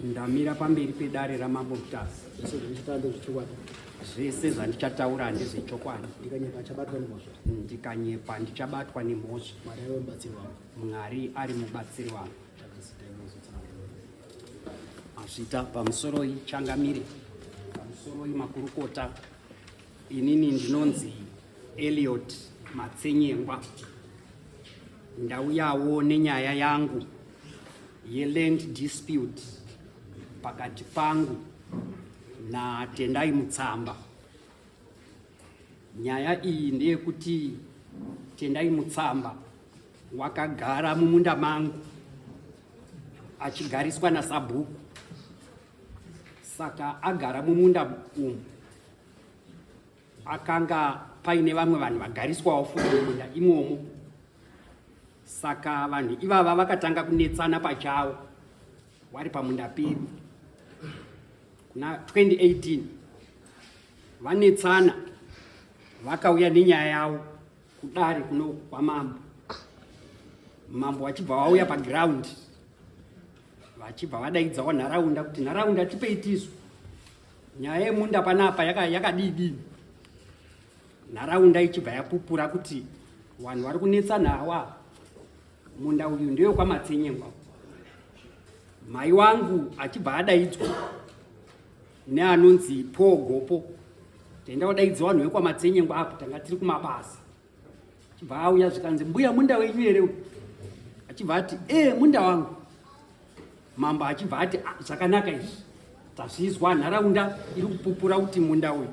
ndamira pamberi pedare raMAMBO MUTASA. Zvese zvandichataura handezvechokwadi. Ndikanyepa ndichabatwa nemhosva. Mwari ari mubatsiri wangu. Azvita pamusoro changamire. Pamusoro makurukota. Inini ndinonzi Elliot Matsenyengwa. Ndauyawo nenyaya yangu yeland dispute pakati pangu naTendai Mutsamba. Nyaya iyi ndeyekuti Tendai Mutsamba wakagara mumunda mangu achigariswa naSabhuku. Saka agara mumunda umu akanga paine vamwe vanhu vagariswawo futi mumunda imomo. Saka vanhu ivava vakatanga kunetsana pachavo wari pamunda pedu. Kuna 2018 vanetsana vakauya nenyaya yavo kudare kuno kwaMAMBO. MAMBO vachibva vauya paground vachibva vadaidzawo nharaunda kuti nharaunda tipei tisu. Nyaya yemunda panapa yakadii. Nharaunda ichibva yapupura kuti vanhu vari kunetsana hawa munda uyu ndewe kwaMatsenyengwa. Mai wangu achibva adaidzwa neanonzi Pogopo. Tenda kudaidza vanhu vekwaMatsenyengwa apo tanga tiri kumabasa. Achibva auya zvikanzi mbuya munda wenyu here uyu. Achibva ati munda wangu. MAMBO achibva ati zvakanaka izvi. Tazvizwa nharaunda iri kupupura kuti munda uyu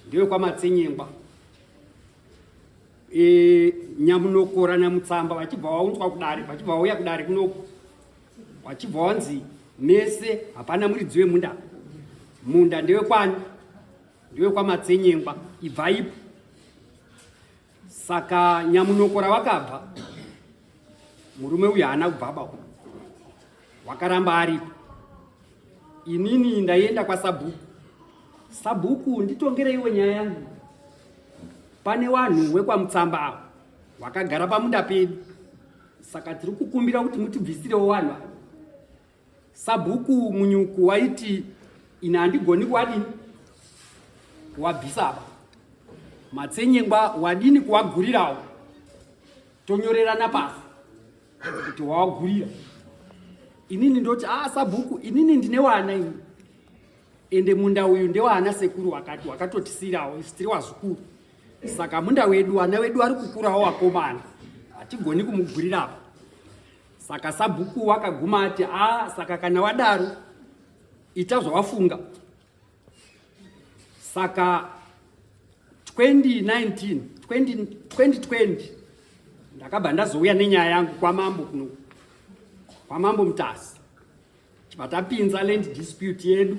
ndewe kwaMatsenyengwa. Nyamunokora naMutsamba vachibva vaunzwa kudare, vachibva vauya kudare kunoko. Vachibva vanzi mese hapana muridzi wemunda. Munda ndewe kwani? Ndewe kwaMatsenyengwa. Ibvaipo. Saka Nyamunokora vakabva. Murume uyu haana kubvaba. Wakaramba aripo. Inini ndaenda kwaSabhuku. Sabhuku nditongereiwo nyaya yangu. Pane vanhu vekwaMutsamba avo vakagara pamunda pedu. Saka tiri kukumbira kuti mutibvisirewo vanhu. Sabhuku munyuku waiti ina handigoni kuwadini kuwabvisa apa. Matsenyengwa wadini kuwagurirawo. Tonyorerana pasi kuti wawagurira. Inini ndoti Sabhuku inini ndine wana ini. Ende munda uyu ndewana sekuru wakatotisirawo isitiri wazukuru. Saka munda wedu wana wedu ari kukurawo wakomana. Hatigoni kumugurira apa. Saka Sabhuku wakaguma ati saka kana wadaro ita zvawafunga. Saka 2020 ndakabva ndazouya nenyaya yangu kwaMAMBO kuno. kwaMAMBO MUTASA. Chibva tapinza land dispute yedu.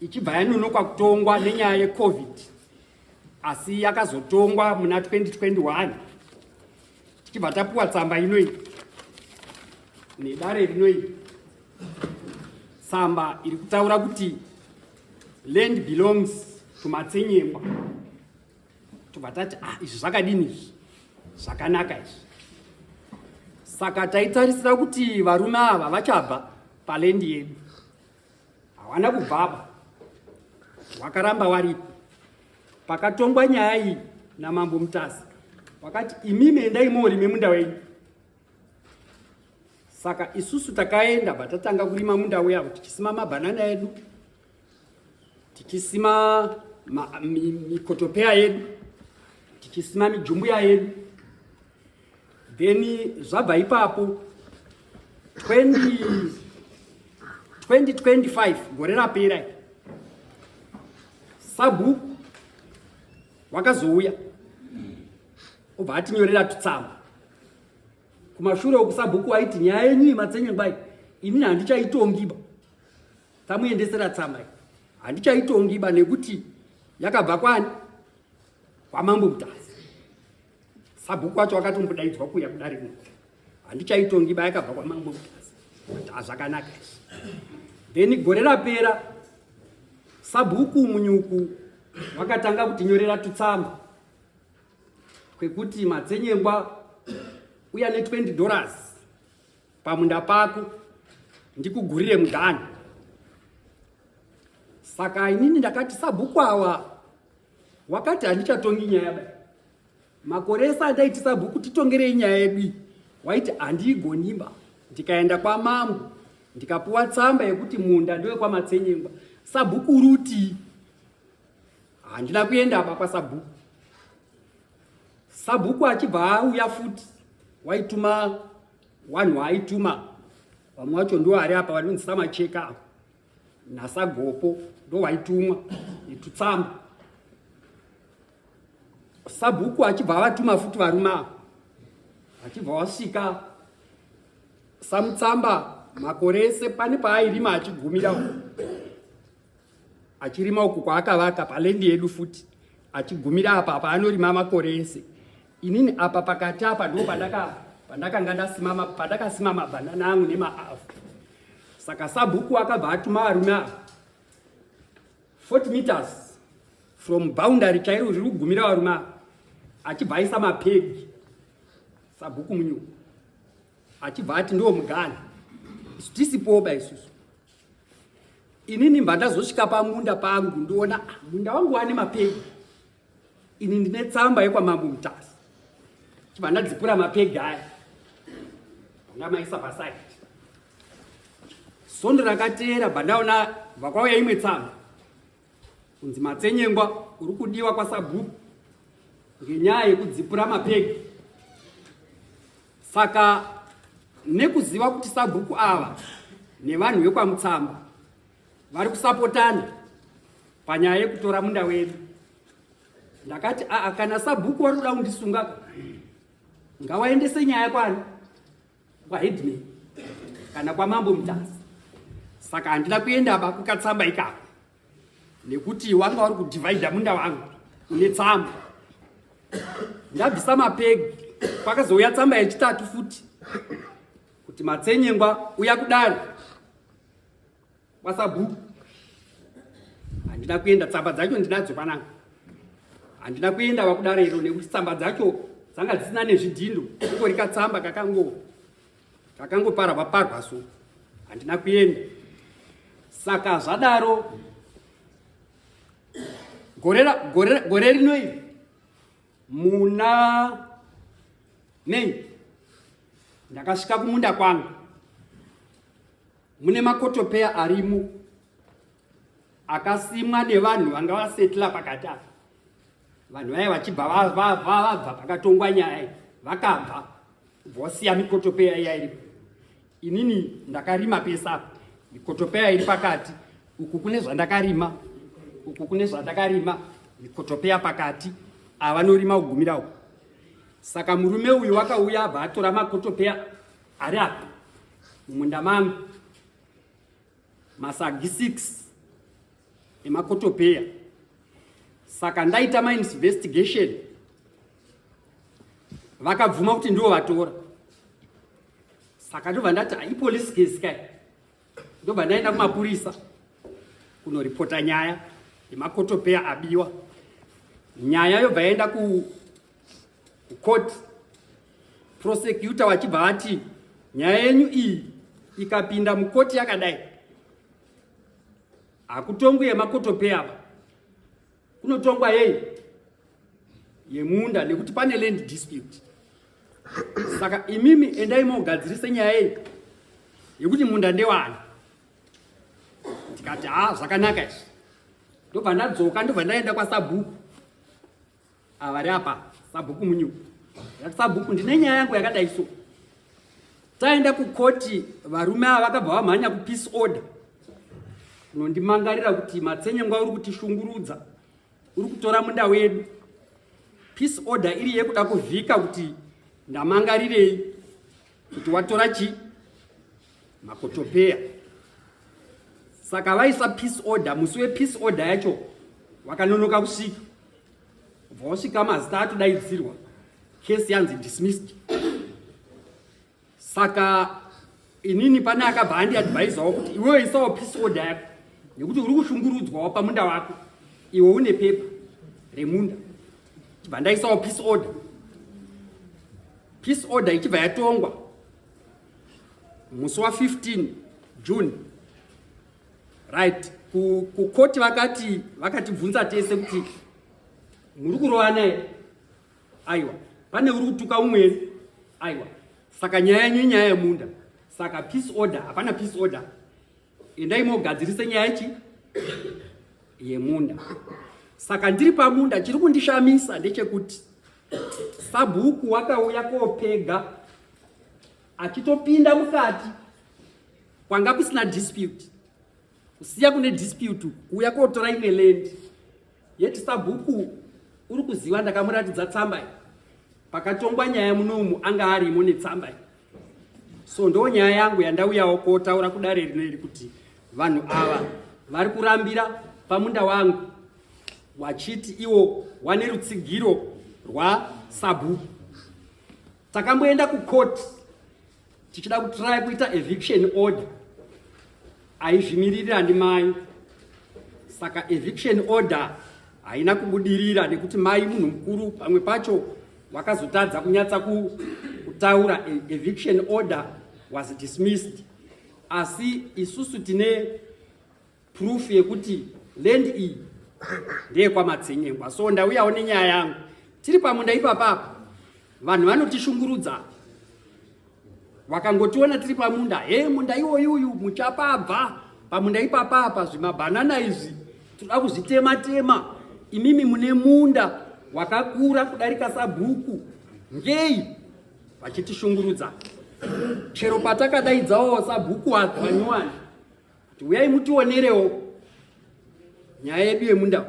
Ichibva yanonokwa kutongwa nenyaya yeCovid. Asi yakazotongwa muna 2021. Tichibva tapuwa tsamba inoi nedare rinoi. Tsamba iri kutaura kuti land belongs to Matsenyengwa. Tobva tati izvi zvakadini izvi? Zvakanaka izvi. Saka taitarisira kuti varume ava vachabva palendi yedu. Hawana kubvaba. Wakaramba waripo. Pakatongwa nyaya iyi naMAMBO MUTASA. Wakati imimi endai morime munda wenyu. Saka isusu takaenda batatanga kurima munda wedu tichisima mabhanana edu. Tichisima mikotopea yedu. Tichisima mijumbuya yedu. Then zvabva ipapo 2025 gore rapera. Sabhuku wakazouya obva atinyorera tutsamba. Kumashure okuSabhuku waiti nyaya yenyu Matsenyengwa inini handichaitongiba. Tamuendesera tsamba iyi. Handichaitongiba nekuti yakabva kwani? kwaMAMBO MUTASA. Sabhuku wacho wakatombodaidzwa kuya kudare kuno. Handichaitongiba yakabva kwaMAMBO MUTASA. Zvakanaka izvi. Then gore rapera Sabhuku munyuku wakatanga kutinyorera tutsamba kwekuti Matsenyengwa uya ne $20 pamunda pako ndikugurire mugani. Saka inini ndakati sabhuku awa wakati handichatongi nyaya ba. Makore ese andaiti sabhuku titongerei nyaya yedu. Waiti handiigonimba. Ndikaenda kwa mambo ndikapuwa tsamba yekuti munda ndewe kwa Matsenyengwa. Sabhuku ruti handina kuenda apa kwa sabhuku. Sabhuku achibva auya futi waituma wanhu waaituma. Vamwe vacho ndo vari apa vanonzi Samacheka naSagopo ndo waitumwa itutsamba. Sabhuku achibva vatuma futi varume ava. Achibva wasvika Samutsamba makore ese pane paairima achigumira achirima uku kwaakavaka palendi yedu futi achigumira apa paanorima makore ese. Inini apa pakati apa ndo pandakasima mabhanana angu nemaafu. Saka Sabhuku akabva atuma varume ava 40 meters from boundary chairo riri kugumira varume ava achibva aisa mapegi. Sabhuku munyuku achibva ati ndo mugani. Isu tisipoba isusu. Inini mba ndazosvika pamunda pangu ndoona munda wangu wane mapegi. Ini ndine tsamba yekwa MAMBO MUTASA. Chibva ndadzipura mapegi aya ndamaisa paside. Sondo rakateera bva ndaona vakauya imwe tsamba kunzi Matsenyengwa uri kudiwa kwa Sabhuku ngenyaya yekudzipura mapegi. Saka nekuziva kuti Sabhuku ava nevanhu vekwaMutsamba vari kusapotana panyaya yekutora munda wedu, ndakati kana Sabhuku vari kuda kundisunga ngawaendese nyaya kwani kwaHeadman kana kwaMAMBO MUTASA. Saka handina kuenda apa kukatsamba ikako nekuti wanga vari kudhivhaidha munda wangu une tsamba. Ndabvisa mapegi kwakazouya tsamba yechitatu futi kuti Matsenyengwa uya kudaro kwaSabhuku. Handina kuenda, tsamba dzacho ndinadzo panangu. Handina kuenda vakudaro iro nekuti tsamba dzacho dzanga dzisina nezvidhindo, kungori katsamba kakangoparwa parwa so. Handina kuenda. Saka zvadaro gore rino iri muna Mei ndakasvika kumunda kwangu. Mune makotopeya arimo akasimwa nevanhu vanga vasetla pakati apa. Vanhu vaya vachibva vabva pakatongwa nyaya vakabva vosiya mikotopeya iya iripo. Inini ndakarima pesa apa. Mikotopeya iri pakati uku kune zvandakarima, uku kune zvandakarima, mikotopeya pakati avanorima kugumira uku. Saka murume uyu wakauya abva atora makotopeya ari apa mumunda mangu, masagi 6 emakotopeya. Saka ndaita investigation vakabvuma kuti ndiwo vatora. Saka ndobva ndati ipolice case kai. Ndobva ndaenda kumapurisa kunoripota nyaya yemakotopeya abiwa. Nyaya yobva yaenda court. Prosecutor wachibva vati nyaya yenyu iyi ikapinda mukoti yakadai hakutongwi yemakotopeya apa, kunotongwa yemunda nekuti pane land dispute. Saka imimi endai mogadzirise nyaya iyi yekuti munda ndewani. Ndikati zvakanaka izvi. Ndobva ndadzoka ndobva ndaenda kwaSabhuku avari apa Sabhuku munyuku. Sabhuku ndine nyaya yangu yakadai so. Taenda kukoti varume ava vakabva vamhanya kupeace order kunondimangarira kuti Matsenyengwa uri kutishungurudza, uri kutora munda wedu. Peace order iri yekuda kuvhika kuti ndamangarirei kuti watora makotopeya. Saka vaisa peace order, musi wepeace order yacho wakanonoka kusvika. Vasvika mazita atodaidzirwa, case yanzi dismissed. Saka inini pane akabva andiadvisawo kuti iwewe isawo peace order yako nekuti uri kushungurudzwawo pamunda wako, iwe une pepa remunda. Chibva ndaisawo peace order. Peace order ichibva yatongwa musi wa15 June. Right. Kukoti vakati bvunza tese kuti muri kurowana here? Aiwa. Pane uri kutuka umweni? Aiwa. Saka nyaya yenyu nyaya yemunda. Saka peace order, hapana peace order. Endai mogadzirise nyaya yemunda. Saka ndiri pamunda chiri kundishamisa ndechekuti Sabhuku wakauya kopega achitopinda mukati kwanga kusina dispute. Kusiya kune dispute kuya kotora imwe land. Yeti Sabhuku uri kuziva ndakamuratidza tsamba pakatongwa nyaya munomu anga arimo netsamba. So ndo nyaya yangu yandauyawo kotaura kudare rineri kuti vanhu ava vari kurambira pamunda wangu wachiti iwo wane rutsigiro rwa Sabhuku. Takamboenda kukoti tichida kutry kuita eviction order. Aizvimirira ndimai. Saka eviction order haina kubudirira nekuti mai munhu mukuru pamwe pacho wakazotadza kunyatsa kutaura. Eviction order was dismissed. Asi isusu tine proof yekuti land iyi ndeye kwaMatsenyengwa. So ndauyawo nenyaya yangu. Tiri pamunda ipapapa vanhu vanotishungurudza. Wakangotiona tiri pamunda, munda iwoyuyu muchapabva pamunda ipapapa zvimabhanana izvi toda kuzvitema-tema. Imimi mune munda wakakura kudarika Sabhuku. Ngei vachitishungurudza. Chero patakadaidzawo Sabhuku wanyuwani kuti uyai mutionerewo nyaya yedu yemunda.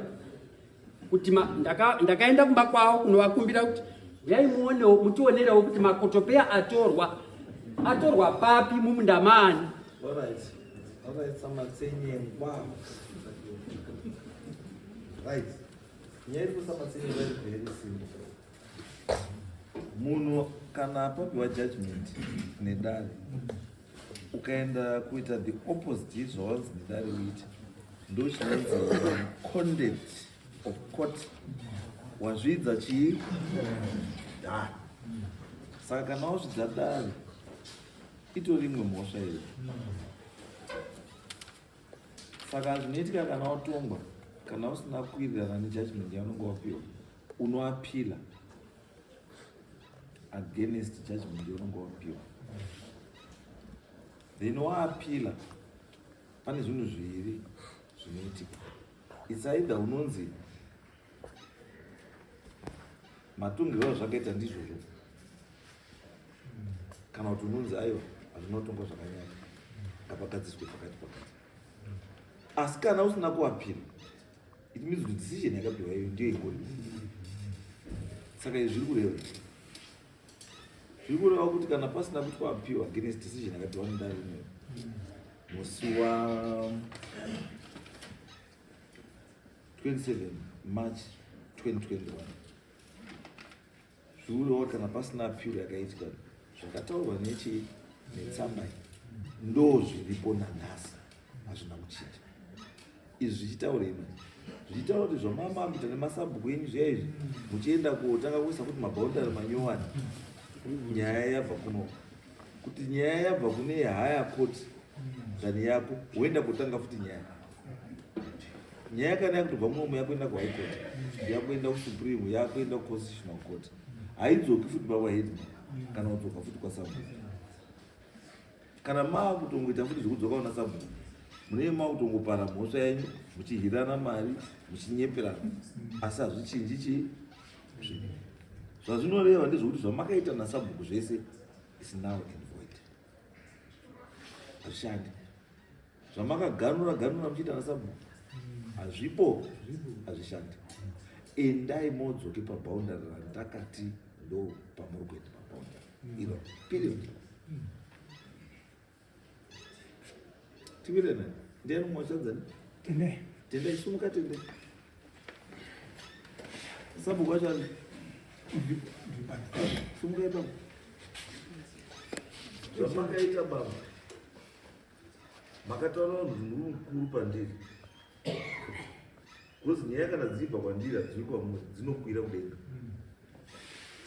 Kuti ndakaenda kumba kwawo kunovakumbira kuti uyai muonewo mutionerewo kuti makotopeya atorwa papi mumunda mani. Alright, Samatsenyengwa. Right. Nyaya Samatsenyengwa is very simple. Munhu kana apapiwa judgment nedare ukaenda kuita the opposite izvozvo nedare uita ndo chinonzi conduct of court wazvidza chii dare. Saka kana wazvidza dare itori imwe mhosva iyo. Saka zvinoitika kana watongwa kana usina kuwirirana nejudgment yaunenge wapiwa unoapila against judgment yaunenge wapiwa. Then waapila pane zvinhu zviviri zvinoitika. It's either unonzi matungiriro azvakaita ndizvozvo kana kuti unonzi aiwa hazvinotongwa zvakanyanya ngapagadziswe pakati. Asi kana usina kuapila it means kuti decision yakapiwa iyo ndiyo ingori. Saka izvi zviri kureva kuti kana pasina kuti kuapiwa against decision yakapiwa nedare rimwe musi wa 27 March 2021 zviurewo kana pasina appeal yakaitika zvakataurwa netsamba ndo zviripo nanhasi hazvina kuchinja. Izvi zvichitaura imwe zvichitaura kuti zvamamamuta nemasabhuku enyu zviya izvi muchienda kotanga kuisa kuti mabhaundari manyowani nyaya yabva kuno kuti nyaya yabva kune higher court zvani yako woenda kutanga futi nyaya kana yakutobva munomu yakuenda kuhigh court yakuenda kusupreme yakuenda kuconstitutional court haidzoki futi pawaheadman kana kudzoka futi kwasabhuku. Kana maakutongoita futi zvekudzoka kuna sabhuku munee maakutongopara mhosva yenyu muchihirana mari muchinyeperana asi hazvichinji chii zvazvinoreva ndezvokuti zvamakaita nasabhuku zvese is now and void. Hazvishandi. Zvamakaganura muchiita nasabhuku hazvipo, hazvishandi. Endai modzoke pabhaundari randakati ndo pamuri kuenda pabhaundari iro period. Tivirena ndiani mwachadzani tendai sumuka tendai sabhuku wacho ali sumuka ipa zvamakaita baba makataura kuti muri mukuru pandiri kuzi nyaya kana dzibva kwandiri hadziri kwamuri dzinokwira kudenga.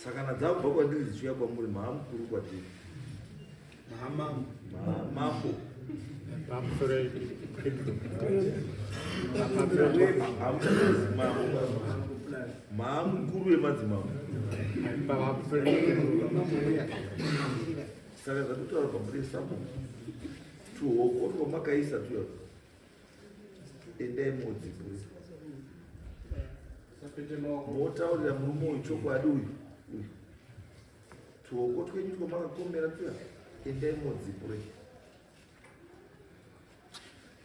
Saka kana dzabva kwandiri dzichiuya kwamuri maamukuru kwandiri mambo Mukuru wemadzimambo. Saka zvakutaura pamuresa tuoko twamakaisa tuya endai modzipuri motaurira murume uyu chokwadi uyu tuoko twenyu twamakakomera tuya endai modzipuri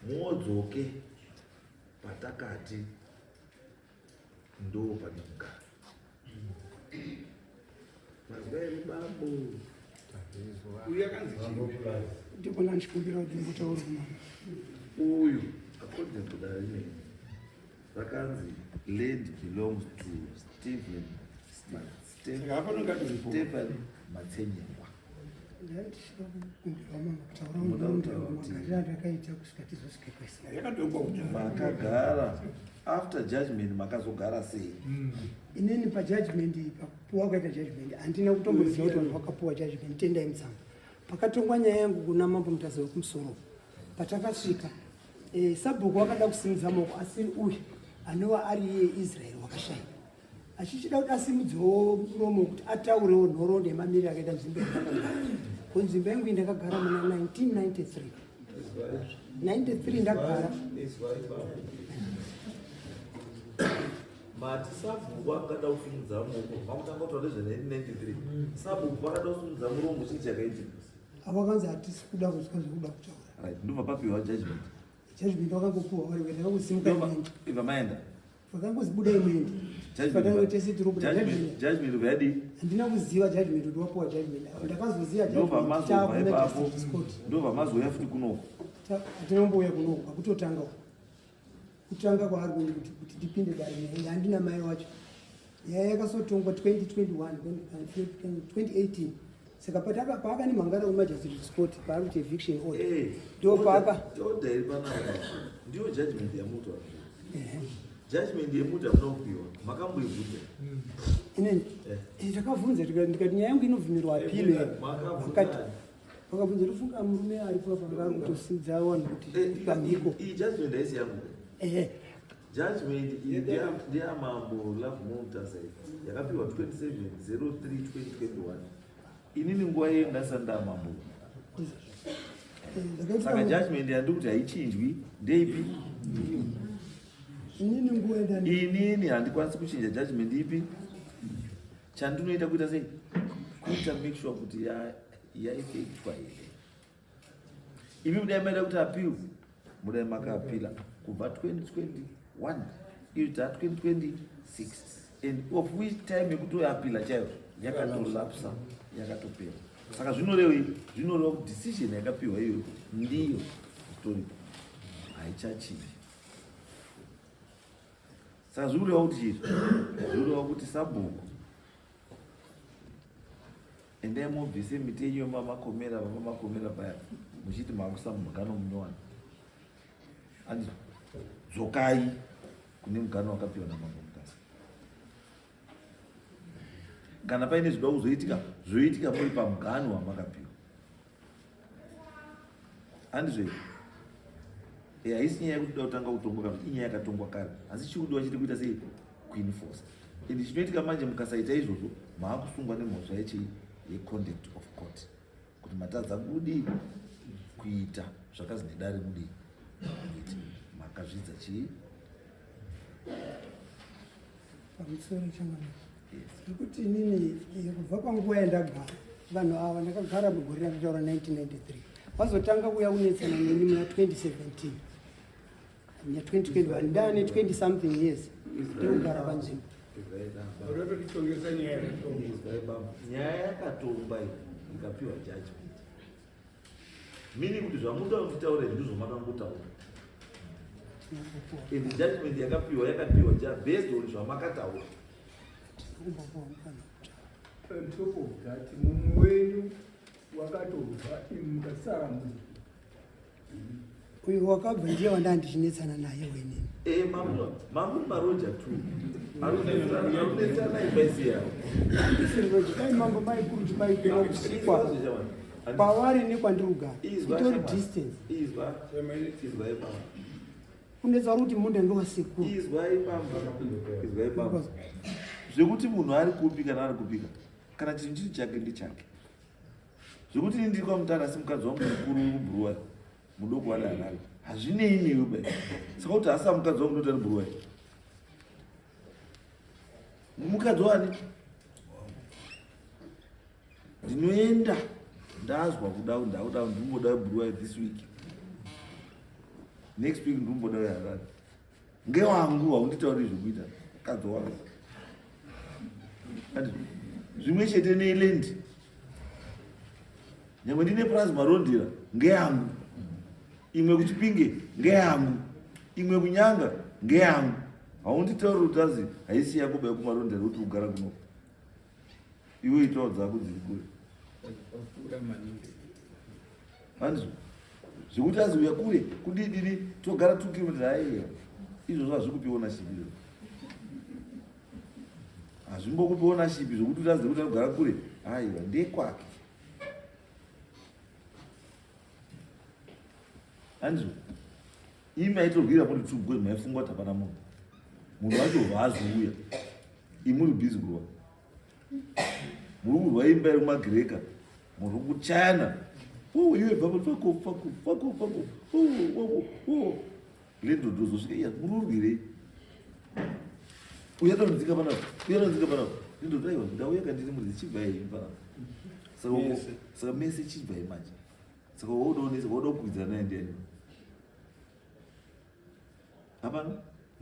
modzoke patakati ndo pane mugara mazvairi bambo uyu akanzi ndikona ndichikumbira kuti ndimbotaura uyu according to that name vakanzi land belongs to Stephen Matsenyengwa. Makagara after judgment makazogara sei? Inini pajudgment papuwa kwaita judgment handina kutomboziva kuti vanhu vakapuwa judgment tendai mutsamba. Pakatongwa nyaya yangu kuna mambo mutaza wekumusoro. Patakasvika sabhuku wakada kusimudza maoko asi uyu anova ari Israel wakashaya. Achichida kuti asimudzewo muromo kuti ataurewo nhoroondo yemamiriro akaita nzvimbo yakagara. Kunzvimbo yangu ndakagara muna 1993. 93 ndagara. Mati sabhuku wakada kusimudza maoko makutanga kuti wadezve 1993 sabhuku wakada kusimudza muromo chii chakaita? Avakanzi hatisi kuda kuzwa zvekuda kutaura. Right, ndobva papiwa judgment. Judgment wakangopuwa vari kuenda vakusimuka muende. Ibva maenda. Vakangozibudai muende. Judgment ubva handina kuziva judgment kuti wapuwa judgment. Ndakazoziva ndobva mazoya futi kunoko. Hatinomboya kunoko hakutotanga. Kutanga kwaari kuti ndipinde dare nyaya handina mai wacho. Nyaya yakazotongwa 2021 2018. Saka paakani mangara wemajistrate court paari kuti eviction order. Ndo paaka order iri panapa. Ndiyo judgment yamuta. Judgment yemuta munopiwa. Makamboibvunza. Inini ndakabvunza ndikati nyaya yangu inobvumirwa apile. Vakabvunza tofunga murume aripo pangari kutosimudza vanhu kuti pamhiko. Iyi judgment haisi yangu. Judgment ndeyamambo MUTASA yakapiwa 27/03/2021. Inini nguva yeye ndasanda mambo. Saka judgment yandiri kuti haichinjwi ndeipi? Inini nguva inini handikwanisi kuchinja judgment ipi. Chandinoita kuita sei? Kuita make sure kuti yaifektwa here. Ivi mudai maida kuti appeal mudai makaapila kubva 2021 ita 2026 and of which time yekutoapila chaiyo yakatolapsa yakatopera. Saka zvinoreva kuti decision yakapiwa iyo ndiyo story haichachinji. Saka zvikureva kuti chii? Zvikureva kuti sabhuku endai mobvise miti yenyu yomamakomera paya muchiti makusa mugano munyowani. Andi dzokai kune mugano wakapiwa namambo MUTASA. Kana paine zvida kuzoitika zvoitika muri pamugano wamakapiwa. Handizvo haisi nyaya yekuti da kutanga kutongwa kana inyaya yakatongwa kare asi chikudiwa chiri kuita sei queen force. And chinoitika manje mukasaita izvozvo maakusungwa nemhosva yeconduct of court kuti matadza kudi kuita zvakazi nedare mudi kuti makazvidza chii pamusoro chamwana. Nekuti inini kubva panguva yandagara vanhu ava ndakagara mugore rakataura 1993 vazotanga kuya kunetsana neni muna 2017 2021 ndane 20 something years ndikugara panzvimbo. Nyaya yakatongwa ikapiwa judgment mini kuti zvamuda kutaura ndizvo makangotaura. And judgment yakapiwa based on zvamakataura. On top of that, mumwe wenyu wakatobva mukasara munhu. Uyu wakabva ndiye wandandichinetsana naye wenini. Mambo maroja tu. Arunetsana ipaisi yao. Andisiri roja kai mambo mai kuruti mai kusikwa. pavari nekwandiri kugara Izwa itori shamwari. distance Izwa ipamba. kunetsa kuti munda ndowasekuru Izwa ipamba. Zvekuti munhu ari kupi kana ari kupika kana chinhu chiri chake ndechake. Zvekuti ndiri kwamutara asi mukadzi wangu mukuru kubhuruwa mudoko wari analo hazvinei newe bai. Saka kuti hasa mukadzi wangu ndotari bhuruwa mukadzi wani ndinoenda ndazwa kudau ndauda ndimboda bhuruwa this week next week ndimboda yarari ngewangu haunditauri zvekuita mukadzi wangu zvimwe chete neilendi nyamwe ndine plasma rondera ngeyangu imwe kuchipinge ngeyangu imwe kunyanga ngeyangu haunditauri utazi haisi yako bai kumarondera kuti ugara kuno iwe itawo dzako dziri kure hanzvo zvekuti aziuya kure kudidiri togara 2 km aiya izvozvo hazvikupiona shibiro hazvimbokupiona shipi zvokuti utazi kuti anogara kure aiwa ndekwake hanzvo imi aitorwira muri tubwe maifungwa kuti hapana munhu wacho haazouya imuri bhizi kurwa muri kurwa imba iri kumagreka muri kuchayana iwe baba fako lendodozosvika iya muri urwirei uyatonidzika panapa lendodaiwa ndauya kandiri muri chibvai panapa saka mese chibvai manje saka wauda kukwidza naye ndiani hapana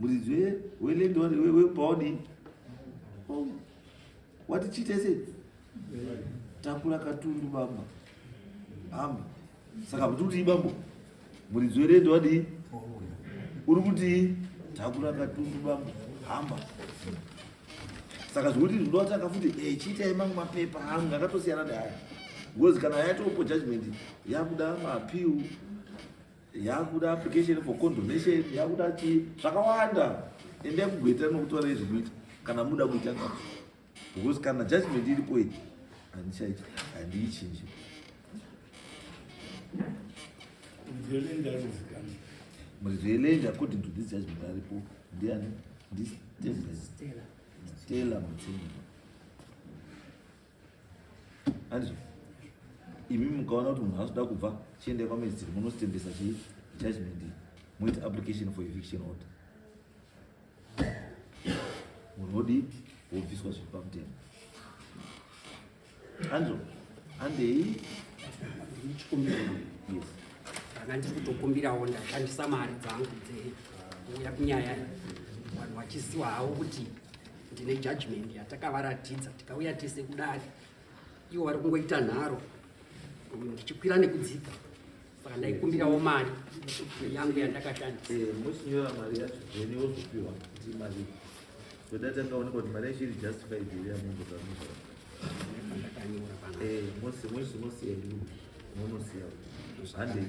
muridzi welendo wepaodi wati chitese takura katundu bamba hamba saka kuti kuti ibambo muridzi welendo wadi uri kuti takura katundu bamba hamba saka zvokuti ndinoti akafuti chiitai mamwe mapepa angu akatosiyana neaya because kana yatopo judgment yakuda maappeal yakuda application for condonation yakuda chi zvakawanda ende yakugweta nokutora izvikuita kana muda kuita ngao because kana judgment iripo iyi handichaiti handiichinji murizvelenda according to this judgment aripo ndiani Stella Mutendi hanzvo imi mukaona kuti munhu azoda kubva chiende kwamedziri munositendesa judgment moita application for eviction order munhu odi wobviswa zviri pamutemo hanzvo handei yes kana ndiri kutokumbirawo ndashandisa mari dzangu dzeuya kunyaya vanhu vachiziva havo kuti ndine judgment yatakavaratidza tikauya tese kudari ivo vari kungoita nharo ndichikwira nekudzika saka ndaikumbirawo mari yangu yandakashandisa muchinyora mari yacho zvene wozopiwa kuti mari kudati akaonekwa kuti mari yacho iri justified here yamungotamuzva ndakanyora pana mosiya munosiya handei